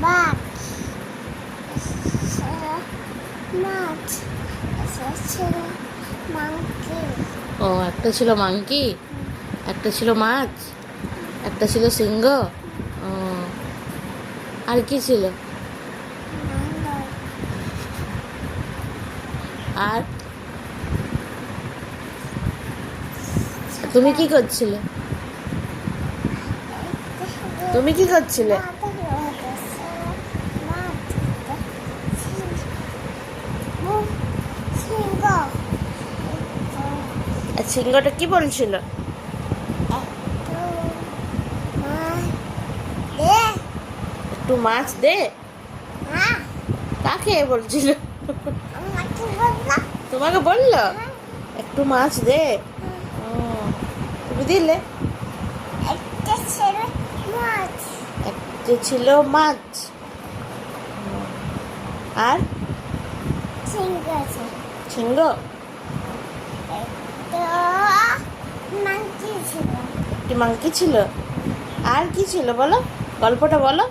বাঘ, মাছ, ছিল মাংকি, ও একটা ছিল মাংকি, একটা ছিল মাছ, একটা ছিল সিংহ। ও আর কি ছিল? বান্দর, আর তুমি কি করছিলে? তুমি কি করছিলে? সিংহ, আর সিংহটা কি বলছিল? একটু মাছ দে। কাকে বলছিল? তোমাকে বললো একটু মাছ দে। ও, তুমি দিলে? একটা ছেলে মাছ, একটা ছিল মাছ। আর সিংহ আছে, সিংহ, একটা মাংকি ছিল, একটি মাংকি ছিল। আর কি ছিল বলো, গল্পটা বলো।